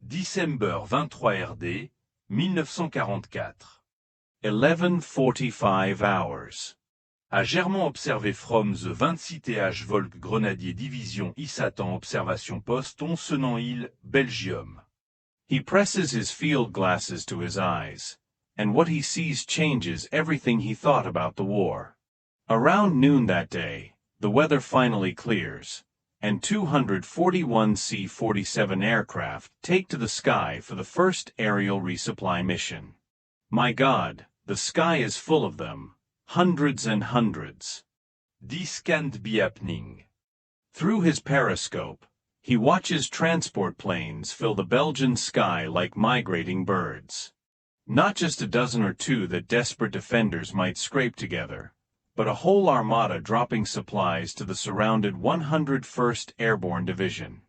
Décembre 23 RD, 1944. 11:45 hours. À Germont observé from the 26th Volksgrenadier Division I s'attend observation post Onsenant-Île, Belgium. He presses his field glasses to his eyes, and what he sees changes everything he thought about the war. Around noon that day, the weather finally clears, and 241 C-47 aircraft take to the sky for the first aerial resupply mission. My God, the sky is full of them, hundreds and hundreds. This can't be happening. Through his periscope, he watches transport planes fill the Belgian sky like migrating birds. Not just a dozen or two that desperate defenders might scrape together, but a whole armada dropping supplies to the surrounded 101st Airborne Division.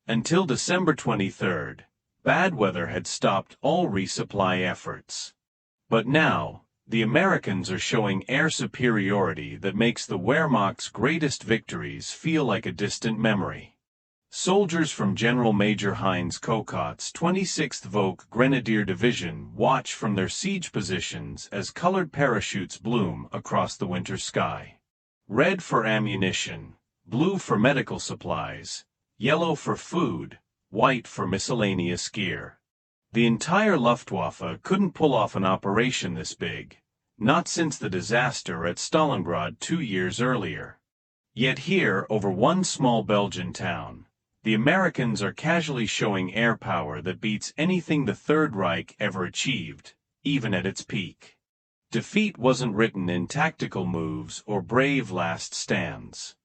Until December 23rd, bad weather had stopped all resupply efforts. But now, the Americans are showing air superiority that makes the Wehrmacht's greatest victories feel like a distant memory. Soldiers from Generalmajor Heinz Kokott's 26th Volksgrenadier Division watch from their siege positions as colored parachutes bloom across the winter sky. Red for ammunition, blue for medical supplies, yellow for food, white for miscellaneous gear. The entire Luftwaffe couldn't pull off an operation this big, not since the disaster at Stalingrad 2 years earlier. Yet here, over one small Belgian town, the Americans are casually showing air power that beats anything the Third Reich ever achieved, even at its peak. Defeat wasn't written in tactical moves or brave last stands.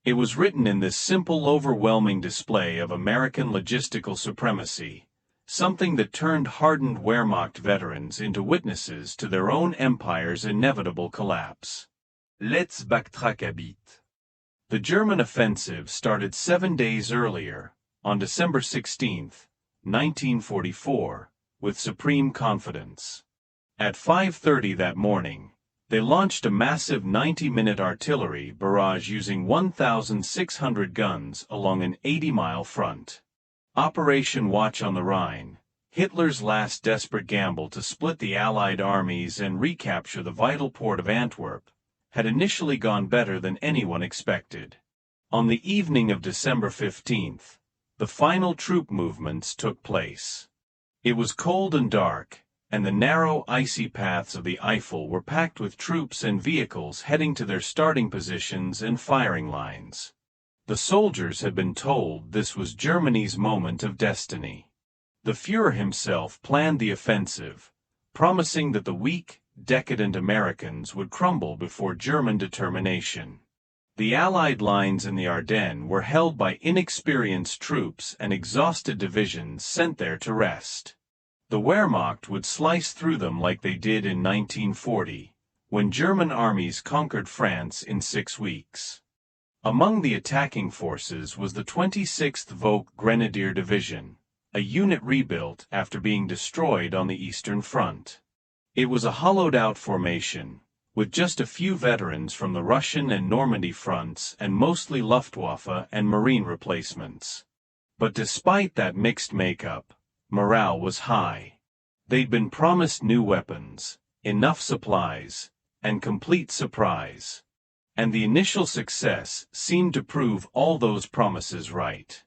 It was written in this simple, overwhelming display of American logistical supremacy, something that turned hardened Wehrmacht veterans into witnesses to their own empire's inevitable collapse. Let's backtrack a bit. The German offensive started 7 days earlier, on December 16, 1944, with supreme confidence. At 5:30 that morning, they launched a massive 90-minute artillery barrage using 1,600 guns along an 80-mile front. Operation Watch on the Rhine, Hitler's last desperate gamble to split the Allied armies and recapture the vital port of Antwerp, had initially gone better than anyone expected. On the evening of December 15th, the final troop movements took place. It was cold and dark, and the narrow, icy paths of the Eifel were packed with troops and vehicles heading to their starting positions and firing lines. The soldiers had been told this was Germany's moment of destiny. The Führer himself planned the offensive, promising that the weak, decadent Americans would crumble before German determination. The Allied lines in the Ardennes were held by inexperienced troops and exhausted divisions sent there to rest. The Wehrmacht would slice through them like they did in 1940, when German armies conquered France in 6 weeks. Among the attacking forces was the 26th Volksgrenadier Division, a unit rebuilt after being destroyed on the Eastern Front. It was a hollowed-out formation, with just a few veterans from the Russian and Normandy fronts and mostly Luftwaffe and Marine replacements. But despite that mixed makeup, morale was high. They'd been promised new weapons, enough supplies, and complete surprise. And the initial success seemed to prove all those promises right.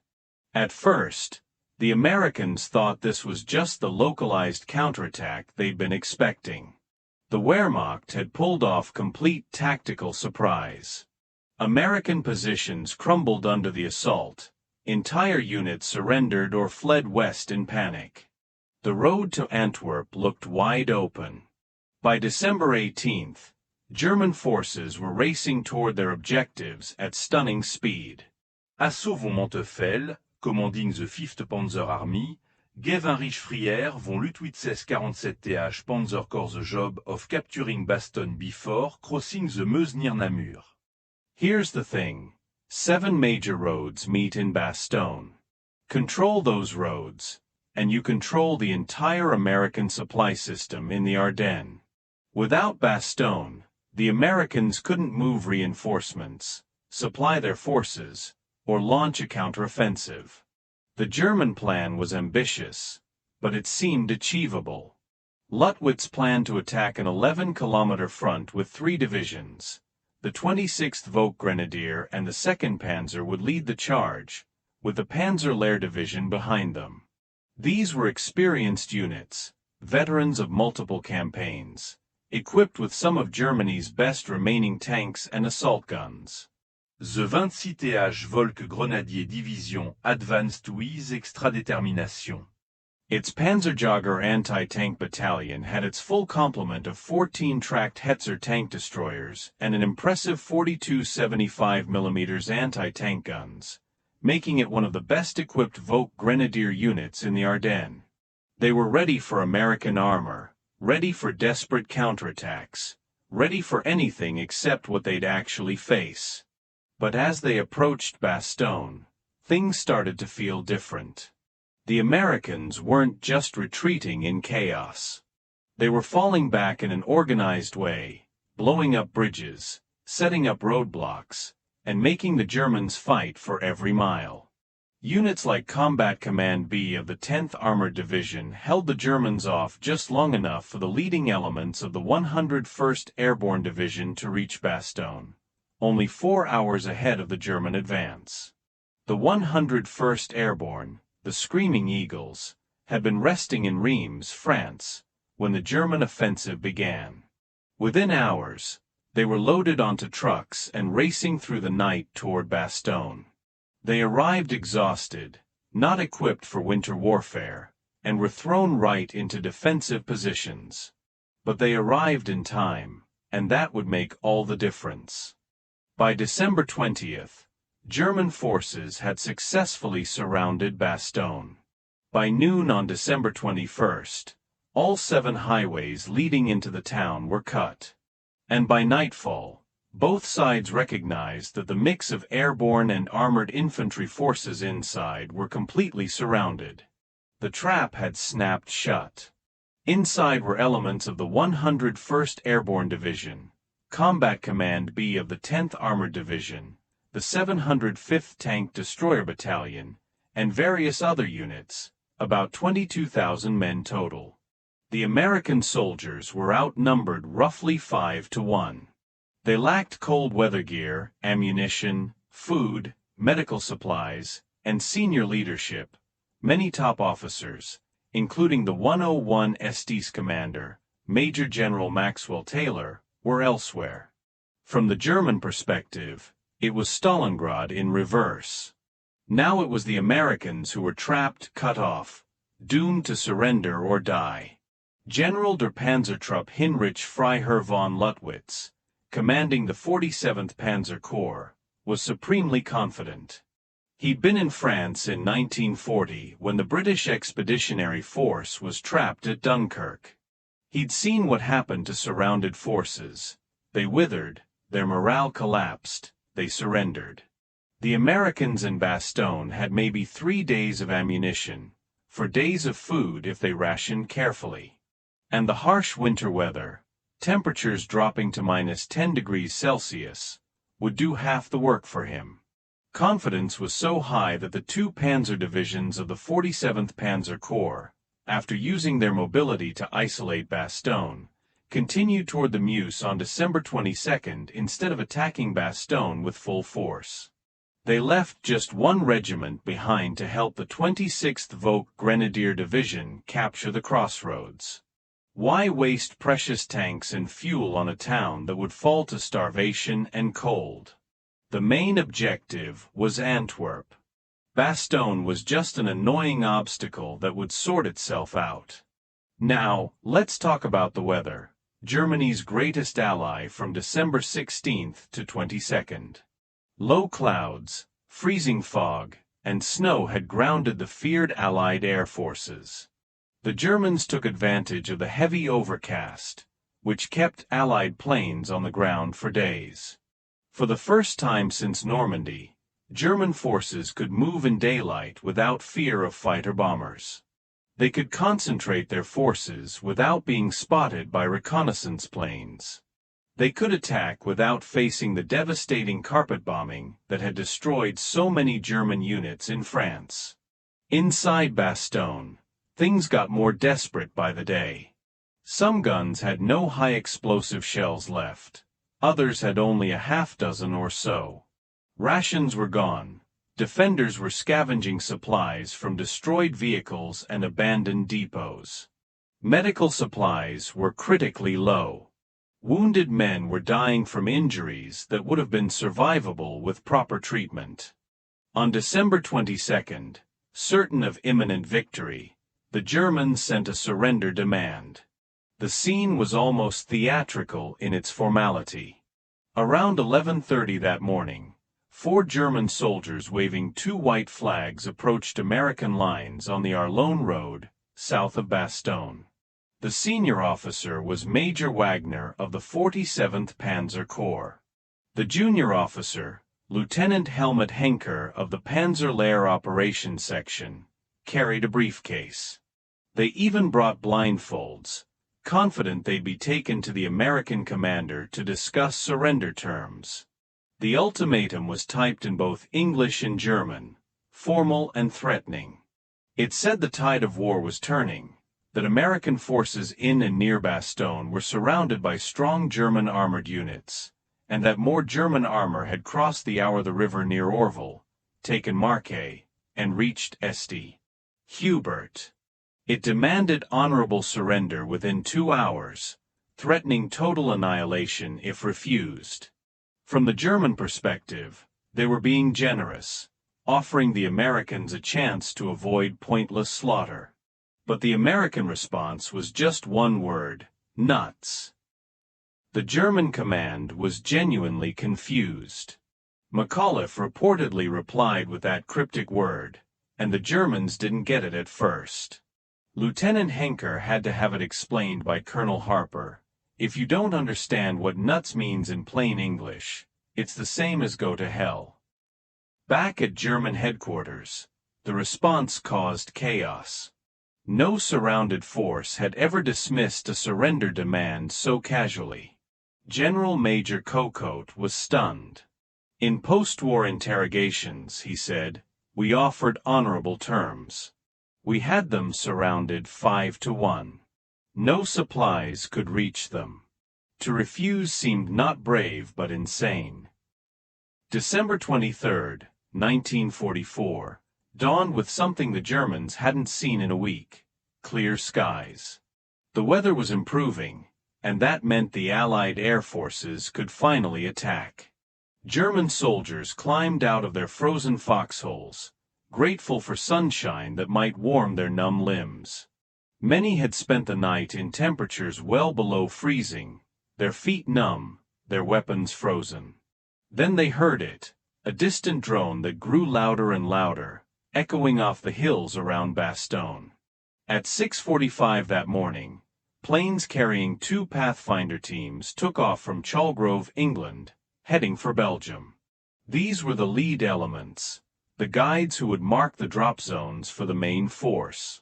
At first, the Americans thought this was just the localized counterattack they'd been expecting. The Wehrmacht had pulled off complete tactical surprise. American positions crumbled under the assault, entire units surrendered or fled west in panic. The road to Antwerp looked wide open. By December 18th, German forces were racing toward their objectives at stunning speed. Assaut von Montefel, commanding the 5th Panzer Army, Guevinrich-Frière von Lt-816-47 Panzer Corps the job of capturing Bastogne before crossing the Meuse near Namur. Here's the thing. 7 major roads meet in Bastogne. Control those roads, and you control the entire American supply system in the Ardennes. Without Bastogne, the Americans couldn't move reinforcements, supply their forces, or launch a counteroffensive. The German plan was ambitious, but it seemed achievable. Luttwitz planned to attack an 11-kilometer front with 3 divisions. The 26th Volksgrenadier and the 2nd Panzer would lead the charge, with the Panzer-Lehr Division behind them. These were experienced units, veterans of multiple campaigns, equipped with some of Germany's best remaining tanks and assault guns. The 26th Volksgrenadier Division advanced to ease extra-détermination. Its Panzerjäger anti-tank battalion had its full complement of 14 tracked Hetzer tank destroyers and an impressive 42 75mm anti-tank guns, making it one of the best-equipped Volksgrenadier units in the Ardennes. They were ready for American armor, ready for desperate counterattacks, ready for anything except what they'd actually face. But as they approached Bastogne, things started to feel different. The Americans weren't just retreating in chaos. They were falling back in an organized way, blowing up bridges, setting up roadblocks, and making the Germans fight for every mile. Units like Combat Command B of the 10th Armored Division held the Germans off just long enough for the leading elements of the 101st Airborne Division to reach Bastogne, only 4 hours ahead of the German advance. The 101st Airborne, the Screaming Eagles, had been resting in Reims, France, when the German offensive began. Within hours, they were loaded onto trucks and racing through the night toward Bastogne. They arrived exhausted, not equipped for winter warfare, and were thrown right into defensive positions. But they arrived in time, and that would make all the difference. By December 20th, German forces had successfully surrounded Bastogne. By noon on December 21st, all 7 highways leading into the town were cut. And by nightfall, both sides recognized that the mix of airborne and armored infantry forces inside were completely surrounded. The trap had snapped shut. Inside were elements of the 101st Airborne Division, Combat Command B of the 10th Armored Division, the 705th Tank Destroyer Battalion, and various other units, about 22,000 men total. The American soldiers were outnumbered roughly 5 to 1. They lacked cold weather gear, ammunition, food, medical supplies, and senior leadership. Many top officers, including the 101 SD's commander, Major General Maxwell Taylor, were elsewhere. From the German perspective, it was Stalingrad in reverse. Now it was the Americans who were trapped, cut off, doomed to surrender or die. General der Panzertruppe Heinrich Freiherr von Luttwitz, commanding the 47th Panzer Corps, was supremely confident. He'd been in France in 1940 when the British Expeditionary Force was trapped at Dunkirk. He'd seen what happened to surrounded forces. They withered, their morale collapsed, they surrendered. The Americans in Bastogne had maybe 3 days of ammunition, for days of food if they rationed carefully. And the harsh winter weather, temperatures dropping to -10 degrees Celsius, would do half the work for him. Confidence was so high that the 2 panzer divisions of the 47th Panzer Corps, after using their mobility to isolate Bastogne, continued toward the Meuse on December 22nd instead of attacking Bastogne with full force. They left just 1 regiment behind to help the 26th Volksgrenadier Division capture the crossroads. Why waste precious tanks and fuel on a town that would fall to starvation and cold? The main objective was Antwerp. Bastogne was just an annoying obstacle that would sort itself out. Now, let's talk about the weather, Germany's greatest ally from December 16th to 22nd. Low clouds, freezing fog, and snow had grounded the feared Allied air forces. The Germans took advantage of the heavy overcast, which kept Allied planes on the ground for days. For the first time since Normandy, German forces could move in daylight without fear of fighter bombers. They could concentrate their forces without being spotted by reconnaissance planes. They could attack without facing the devastating carpet bombing that had destroyed so many German units in France. Inside Bastogne, things got more desperate by the day. Some guns had no high-explosive shells left. Others had only a half-dozen or so. Rations were gone. Defenders were scavenging supplies from destroyed vehicles and abandoned depots. Medical supplies were critically low. Wounded men were dying from injuries that would have been survivable with proper treatment. On December 22nd, certain of imminent victory, the Germans sent a surrender demand. The scene was almost theatrical in its formality. Around 11:30 that morning, 4 German soldiers waving 2 white flags approached American lines on the Arlon Road, south of Bastogne. The senior officer was Major Wagner of the 47th Panzer Corps. The junior officer, Lieutenant Helmut Henker of the Panzerlehr Operations Section, carried a briefcase. They even brought blindfolds, confident they'd be taken to the American commander to discuss surrender terms. The ultimatum was typed in both English and German, formal and threatening. It said the tide of war was turning, that American forces in and near Bastogne were surrounded by strong German armored units, and that more German armor had crossed the Our the river near Orville, taken Marquet, and reached St. Hubert. It demanded honorable surrender within 2 hours, threatening total annihilation if refused. From the German perspective, they were being generous, offering the Americans a chance to avoid pointless slaughter. But the American response was just one word: nuts. The German command was genuinely confused. McAuliffe reportedly replied with that cryptic word, and the Germans didn't get it at first. Lieutenant Henker had to have it explained by Colonel Harper. If you don't understand what nuts means in plain English, it's the same as go to hell. Back at German headquarters, the response caused chaos. No surrounded force had ever dismissed a surrender demand so casually. Generalmajor Kokott was stunned. In post-war interrogations, he said, "We offered honorable terms. We had them surrounded 5-1. No supplies could reach them. To refuse seemed not brave but insane." December 23, 1944, dawned with something the Germans hadn't seen in a week: clear skies. The weather was improving, and that meant the Allied air forces could finally attack. German soldiers climbed out of their frozen foxholes, grateful for sunshine that might warm their numb limbs. Many had spent the night in temperatures well below freezing, their feet numb, their weapons frozen. Then they heard it, a distant drone that grew louder and louder, echoing off the hills around Bastogne. At 6:45 that morning, planes carrying 2 Pathfinder teams took off from Chalgrove, England, heading for Belgium. These were the lead elements, the guides who would mark the drop zones for the main force.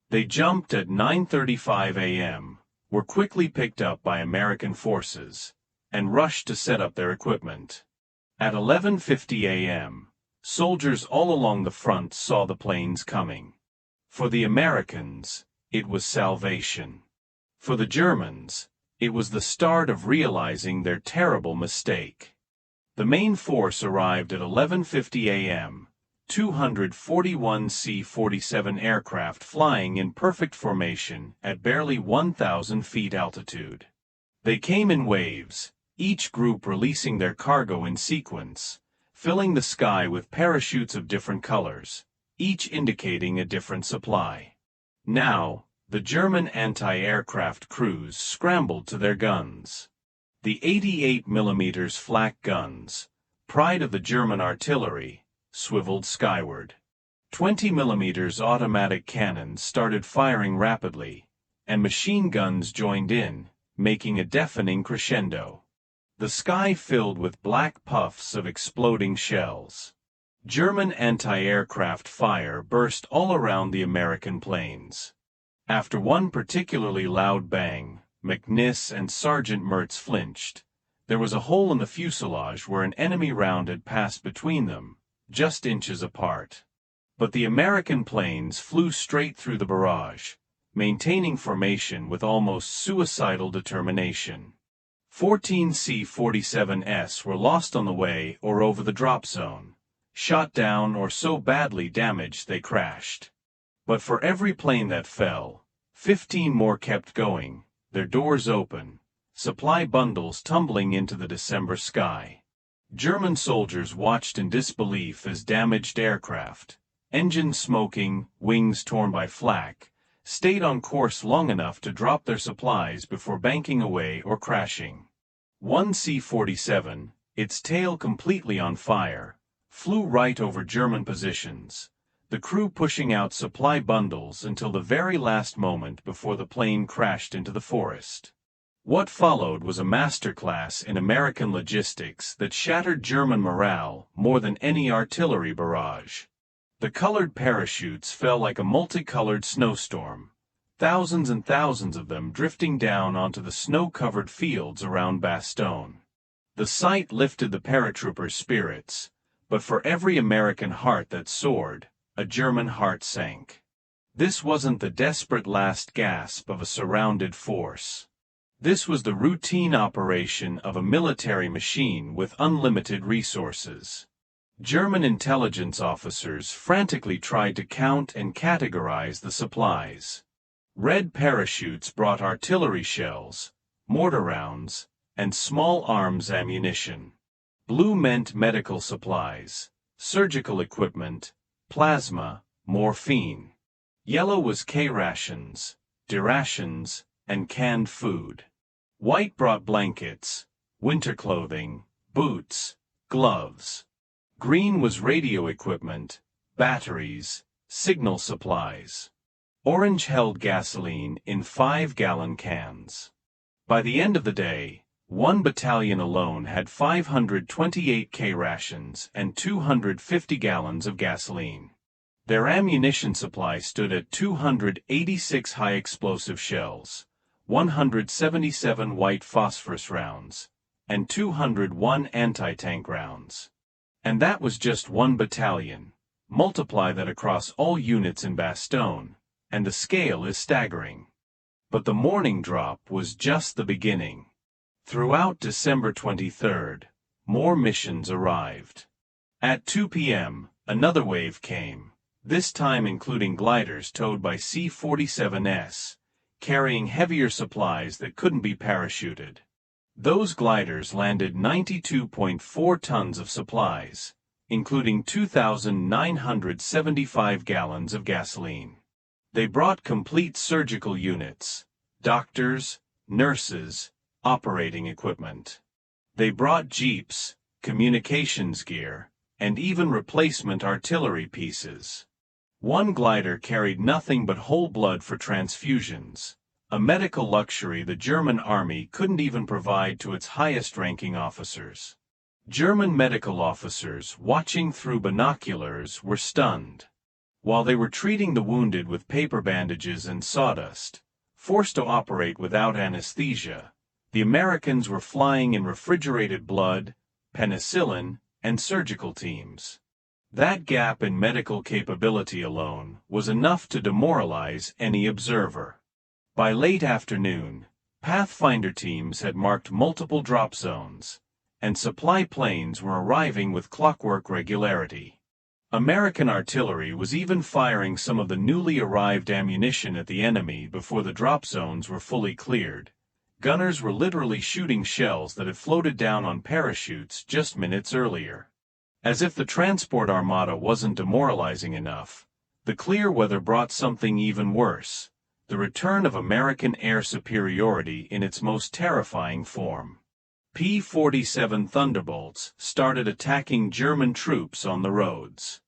They jumped at 9:35 a.m., were quickly picked up by American forces, and rushed to set up their equipment. At 11:50 a.m., soldiers all along the front saw the planes coming. For the Americans, it was salvation. For the Germans, it was the start of realizing their terrible mistake. The main force arrived at 11:50 a.m., 241 C-47 aircraft flying in perfect formation at barely 1,000 feet altitude. They came in waves, each group releasing their cargo in sequence, filling the sky with parachutes of different colors, each indicating a different supply. Now, the German anti-aircraft crews scrambled to their guns. The 88mm flak guns, pride of the German artillery, swiveled skyward. 20mm automatic cannons started firing rapidly, and machine guns joined in, making a deafening crescendo. The sky filled with black puffs of exploding shells. German anti-aircraft fire burst all around the American planes. After one particularly loud bang, McNiss and Sergeant Mertz flinched. There was a hole in the fuselage where an enemy round had passed between them, just inches apart. But the American planes flew straight through the barrage, maintaining formation with almost suicidal determination. 14 C-47s were lost on the way or over the drop zone, shot down or so badly damaged they crashed. But for every plane that fell, 15 more kept going, their doors open, supply bundles tumbling into the December sky. German soldiers watched in disbelief as damaged aircraft, engines smoking, wings torn by flak, stayed on course long enough to drop their supplies before banking away or crashing. One C-47, its tail completely on fire, flew right over German positions, the crew pushing out supply bundles until the very last moment before the plane crashed into the forest. What followed was a masterclass in American logistics that shattered German morale more than any artillery barrage. The colored parachutes fell like a multicolored snowstorm, thousands and thousands of them drifting down onto the snow-covered fields around Bastogne. The sight lifted the paratroopers' spirits, but for every American heart that soared, a German heart sank. This wasn't the desperate last gasp of a surrounded force. This was the routine operation of a military machine with unlimited resources. German intelligence officers frantically tried to count and categorize the supplies. Red parachutes brought artillery shells, mortar rounds, and small arms ammunition. Blue meant medical supplies, surgical equipment, plasma, morphine. Yellow was K-rations, D-rations, and canned food. White brought blankets, winter clothing, boots, gloves. Green was radio equipment, batteries, signal supplies. Orange held gasoline in 5-gallon cans. By the end of the day, one battalion alone had 528 K-rations and 250 gallons of gasoline. Their ammunition supply stood at 286 high-explosive shells, 177 white phosphorus rounds, and 201 anti-tank rounds. And that was just one battalion. Multiply that across all units in Bastogne, and the scale is staggering. But the morning drop was just the beginning. Throughout December 23rd, more missions arrived. At 2 p.m., another wave came, this time including gliders towed by C-47s, carrying heavier supplies that couldn't be parachuted. Those gliders landed 92.4 tons of supplies, including 2,975 gallons of gasoline. They brought complete surgical units, doctors, nurses, operating equipment. They brought jeeps, communications gear, and even replacement artillery pieces. One glider carried nothing but whole blood for transfusions, a medical luxury the German army couldn't even provide to its highest-ranking officers. German medical officers, watching through binoculars, were stunned. While they were treating the wounded with paper bandages and sawdust, forced to operate without anesthesia, the Americans were flying in refrigerated blood, penicillin, and surgical teams. That gap in medical capability alone was enough to demoralize any observer. By late afternoon, Pathfinder teams had marked multiple drop zones, and supply planes were arriving with clockwork regularity. American artillery was even firing some of the newly arrived ammunition at the enemy before the drop zones were fully cleared. Gunners were literally shooting shells that had floated down on parachutes just minutes earlier. As if the transport armada wasn't demoralizing enough, the clear weather brought something even worse: the return of American air superiority in its most terrifying form. P-47 Thunderbolts started attacking German troops on the roads.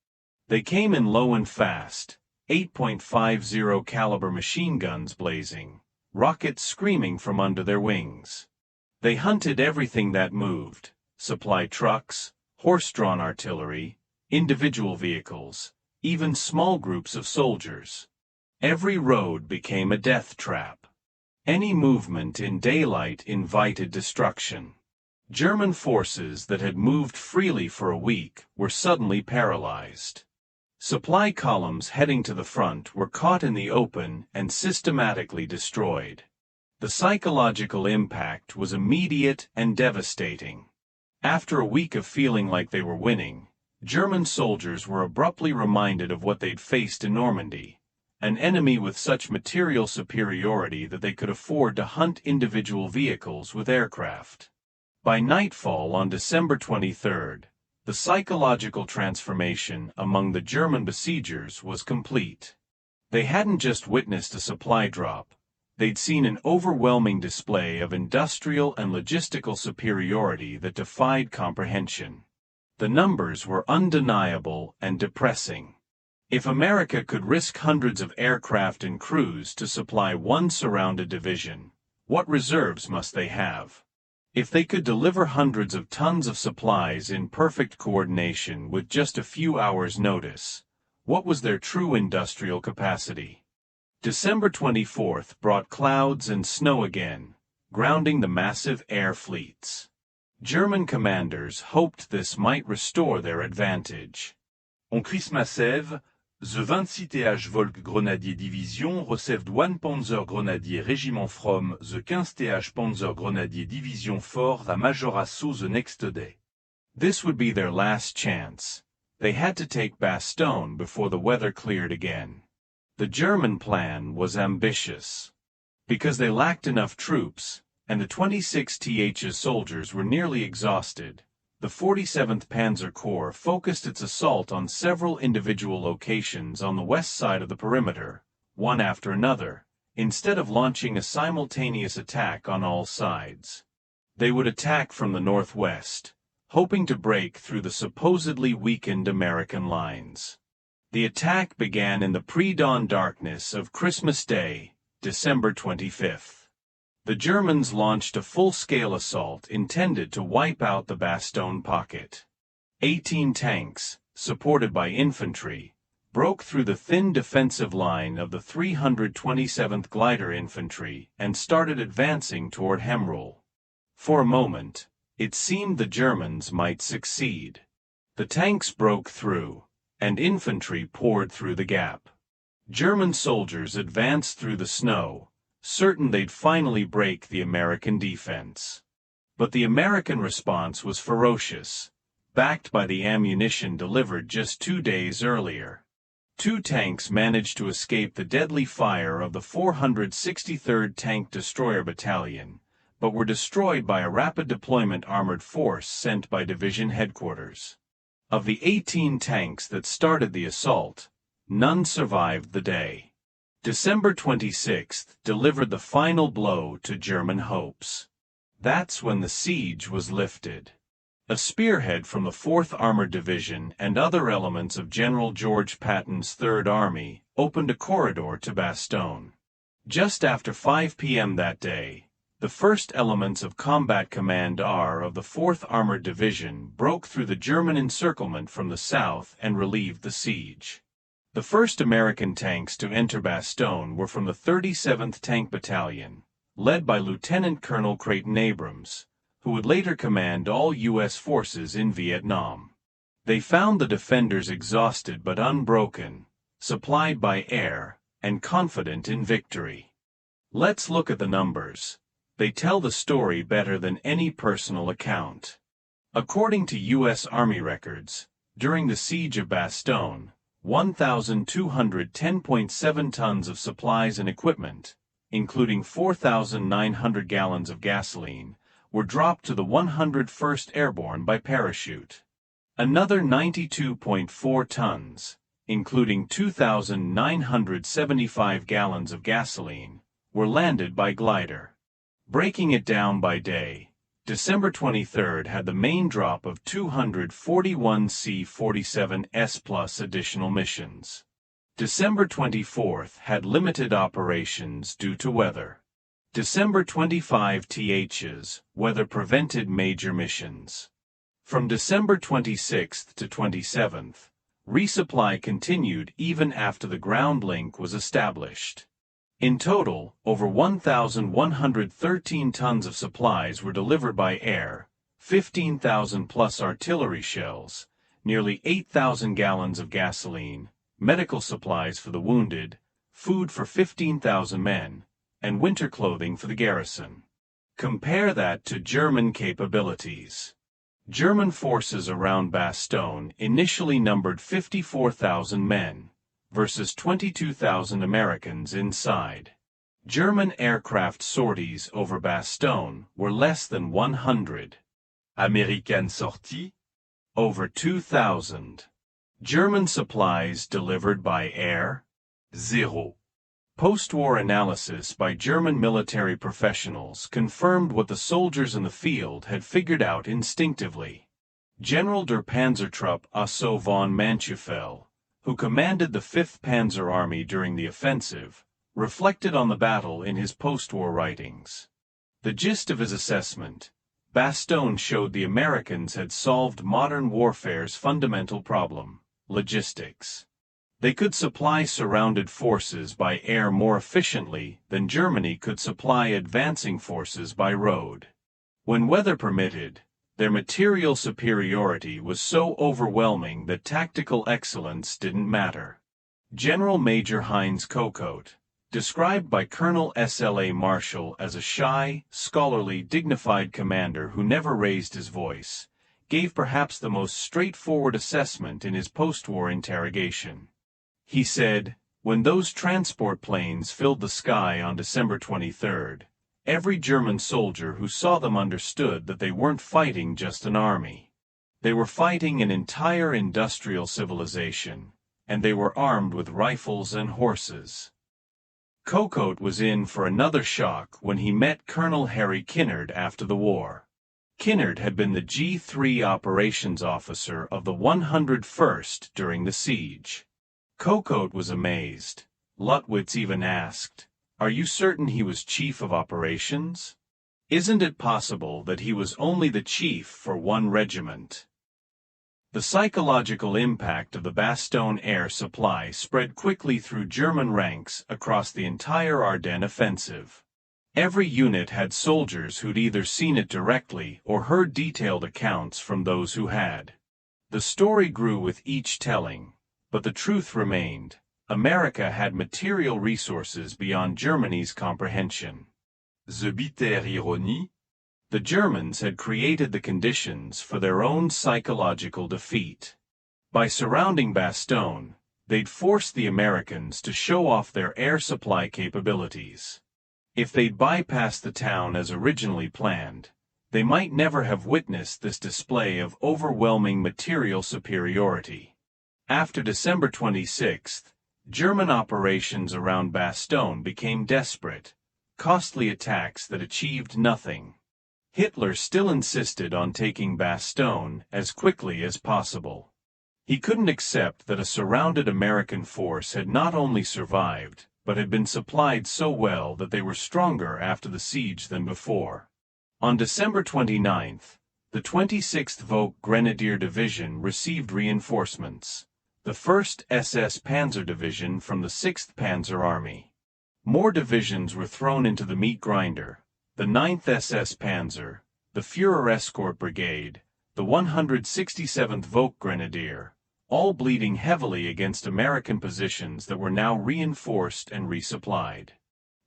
They came in low and fast, 8.50 caliber machine guns blazing, rockets screaming from under their wings. They hunted everything that moved: supply trucks, horse-drawn artillery, individual vehicles, even small groups of soldiers. Every road became a death trap. Any movement in daylight invited destruction. German forces that had moved freely for a week were suddenly paralyzed. Supply columns heading to the front were caught in the open and systematically destroyed. The psychological impact was immediate and devastating. After a week of feeling like they were winning, German soldiers were abruptly reminded of what they'd faced in Normandy, an enemy with such material superiority that they could afford to hunt individual vehicles with aircraft. By nightfall on December 23rd, the psychological transformation among the German besiegers was complete. They hadn't just witnessed a supply drop, they'd seen an overwhelming display of industrial and logistical superiority that defied comprehension. The numbers were undeniable and depressing. If America could risk hundreds of aircraft and crews to supply one surrounded division, what reserves must they have? If they could deliver hundreds of tons of supplies in perfect coordination with just a few hours' notice, what was their true industrial capacity? December 24th brought clouds and snow again, grounding the massive air fleets. German commanders hoped this might restore their advantage. On Christmas Eve, the 26th Volksgrenadier Division received one Panzer Grenadier Regiment from the 15th Panzer Grenadier Division for a major assault the next day. This would be their last chance. They had to take Bastogne before the weather cleared again. The German plan was ambitious. Because they lacked enough troops, and the 26th soldiers were nearly exhausted, the 47th Panzer Corps focused its assault on several individual locations on the west side of the perimeter, one after another, instead of launching a simultaneous attack on all sides. They would attack from the northwest, hoping to break through the supposedly weakened American lines. The attack began in the pre-dawn darkness of Christmas Day, December 25th. The Germans launched a full-scale assault intended to wipe out the Bastogne pocket. 18 tanks, supported by infantry, broke through the thin defensive line of the 327th Glider Infantry and started advancing toward Hemrul. For a moment, it seemed the Germans might succeed. The tanks broke through, and infantry poured through the gap. German soldiers advanced through the snow, certain they'd finally break the American defense. But the American response was ferocious, backed by the ammunition delivered just 2 days earlier. 2 tanks managed to escape the deadly fire of the 463rd Tank Destroyer Battalion, but were destroyed by a rapid deployment armored force sent by division headquarters. Of the 18 tanks that started the assault, none survived the day. December 26th delivered the final blow to German hopes. That's when the siege was lifted. A spearhead from the 4th Armored Division and other elements of General George Patton's Third Army opened a corridor to Bastogne. Just after 5 p.m. that day, the first elements of Combat Command R of the 4th Armored Division broke through the German encirclement from the south and relieved the siege. The first American tanks to enter Bastogne were from the 37th Tank Battalion, led by Lieutenant Colonel Creighton Abrams, who would later command all U.S. forces in Vietnam. They found the defenders exhausted but unbroken, supplied by air, and confident in victory. Let's look at the numbers. They tell the story better than any personal account. According to U.S. Army records, during the siege of Bastogne, 1,210.7 tons of supplies and equipment, including 4,900 gallons of gasoline, were dropped to the 101st Airborne by parachute. Another 92.4 tons, including 2,975 gallons of gasoline, were landed by glider. Breaking it down by day, December 23rd had the main drop of 241 C-47S plus additional missions. December 24th had limited operations due to weather. December 25th's weather prevented major missions. From December 26th to 27th, resupply continued even after the ground link was established. In total, over 1,113 tons of supplies were delivered by air, 15,000 plus artillery shells, nearly 8,000 gallons of gasoline, medical supplies for the wounded, food for 15,000 men, and winter clothing for the garrison. Compare that to German capabilities. German forces around Bastogne initially numbered 54,000 men, versus 22,000 Americans inside. German aircraft sorties over Bastogne were less than 100. American sortie? Over 2,000. German supplies delivered by air? Zéro. Post-war analysis by German military professionals confirmed what the soldiers in the field had figured out instinctively. General der Panzertruppe Otto von Manchefeld, who commanded the 5th Panzer Army during the offensive, reflected on the battle in his post-war writings. The gist of his assessment: Bastogne showed the Americans had solved modern warfare's fundamental problem: logistics. They could supply surrounded forces by air more efficiently than Germany could supply advancing forces by road. When weather permitted, their material superiority was so overwhelming that tactical excellence didn't matter. Generalmajor Heinz Kokott, described by Colonel Sla Marshall as a shy, scholarly, dignified commander who never raised his voice, gave perhaps the most straightforward assessment in his post-war interrogation. He said, "When those transport planes filled the sky on December 23rd, every German soldier who saw them understood that they weren't fighting just an army. They were fighting an entire industrial civilization, and they were armed with rifles and horses." Kokott was in for another shock when he met Colonel Harry Kinnard after the war. Kinnard had been the G3 operations officer of the 101st during the siege. Kokott was amazed. Luttwitz even asked, "Are you certain he was chief of operations? Isn't it possible that he was only the chief for one regiment?" The psychological impact of the Bastogne air supply spread quickly through German ranks across the entire Ardennes offensive. Every unit had soldiers who'd either seen it directly or heard detailed accounts from those who had. The story grew with each telling, but the truth remained: America had material resources beyond Germany's comprehension. The bitter ironie? The Germans had created the conditions for their own psychological defeat. By surrounding Bastogne, they'd forced the Americans to show off their air supply capabilities. If they'd bypassed the town as originally planned, they might never have witnessed this display of overwhelming material superiority. After December 26th, German operations around Bastogne became desperate, costly attacks that achieved nothing. Hitler still insisted on taking Bastogne as quickly as possible. He couldn't accept that a surrounded American force had not only survived, but had been supplied so well that they were stronger after the siege than before. On December 29th, the 26th Volksgrenadier Division received reinforcements: the 1st SS Panzer Division from the 6th Panzer Army. More divisions were thrown into the meat grinder: the 9th SS Panzer, the Führer Escort Brigade, the 167th Volksgrenadier, all bleeding heavily against American positions that were now reinforced and resupplied.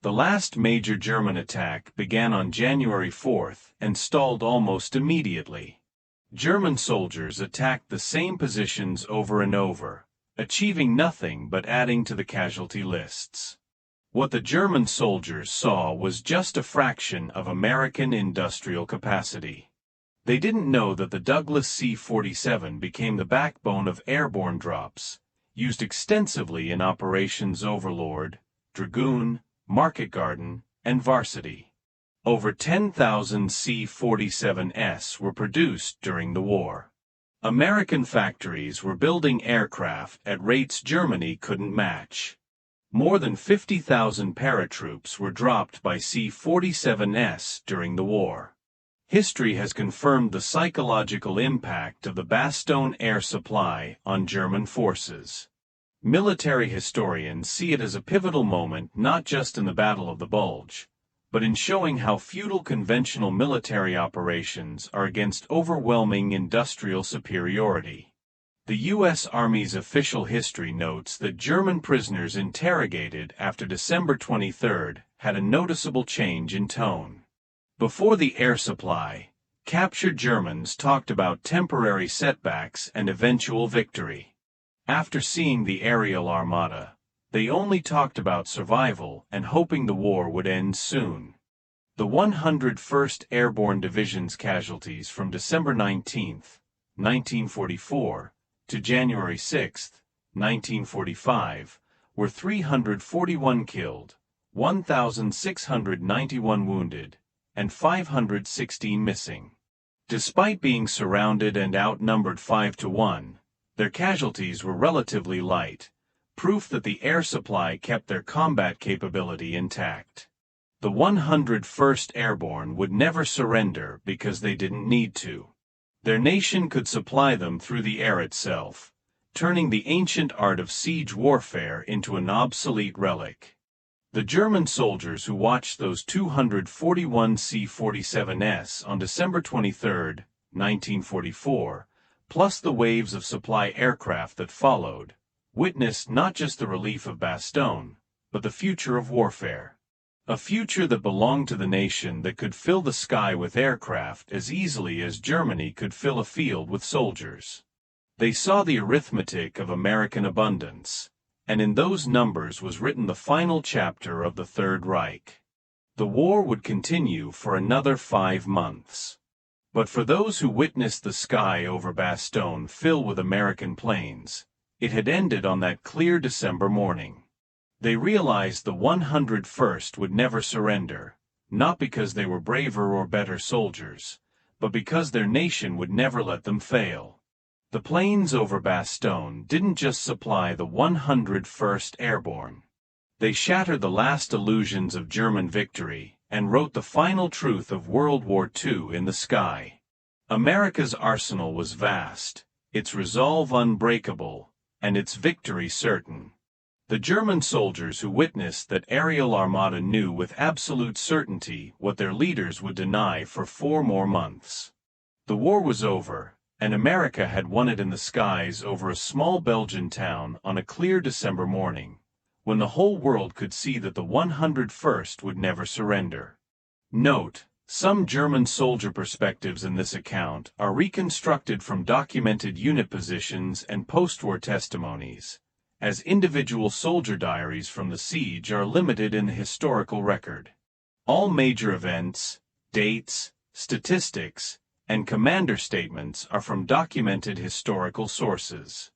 The last major German attack began on January 4th and stalled almost immediately. German soldiers attacked the same positions over and over, achieving nothing but adding to the casualty lists. What the German soldiers saw was just a fraction of American industrial capacity. They didn't know that the Douglas C-47 became the backbone of airborne drops, used extensively in Operations Overlord, Dragoon, Market Garden, and Varsity. Over 10,000 C-47s were produced during the war. American factories were building aircraft at rates Germany couldn't match. More than 50,000 paratroops were dropped by C-47s during the war. History has confirmed the psychological impact of the Bastogne air supply on German forces. Military historians see it as a pivotal moment not just in the Battle of the Bulge, but in showing how futile conventional military operations are against overwhelming industrial superiority. The U.S. Army's official history notes that German prisoners interrogated after December 23 had a noticeable change in tone. Before the air supply, captured Germans talked about temporary setbacks and eventual victory. After seeing the aerial armada, they only talked about survival and hoping the war would end soon. The 101st Airborne Division's casualties from December 19, 1944, to January 6, 1945, were 341 killed, 1,691 wounded, and 516 missing. Despite being surrounded and outnumbered 5-1, their casualties were relatively light, proof that the air supply kept their combat capability intact. The 101st Airborne would never surrender because they didn't need to. Their nation could supply them through the air itself, turning the ancient art of siege warfare into an obsolete relic. The German soldiers who watched those 241 C-47s on December 23, 1944, plus the waves of supply aircraft that followed, witnessed not just the relief of Bastogne, but the future of warfare. A future that belonged to the nation that could fill the sky with aircraft as easily as Germany could fill a field with soldiers. They saw the arithmetic of American abundance, and in those numbers was written the final chapter of the Third Reich. The war would continue for another 5 months. But for those who witnessed the sky over Bastogne fill with American planes, it had ended on that clear December morning. They realized the 101st would never surrender, not because they were braver or better soldiers, but because their nation would never let them fail. The planes over Bastogne didn't just supply the 101st Airborne. They shattered the last illusions of German victory and wrote the final truth of World War II in the sky. America's arsenal was vast, its resolve unbreakable, and its victory certain. The German soldiers who witnessed that aerial armada knew with absolute certainty what their leaders would deny for 4 more months. The war was over, and America had won it in the skies over a small Belgian town on a clear December morning, when the whole world could see that the 101st would never surrender. Note: some German soldier perspectives in this account are reconstructed from documented unit positions and post-war testimonies, as individual soldier diaries from the siege are limited in the historical record. All major events, dates, statistics, and commander statements are from documented historical sources.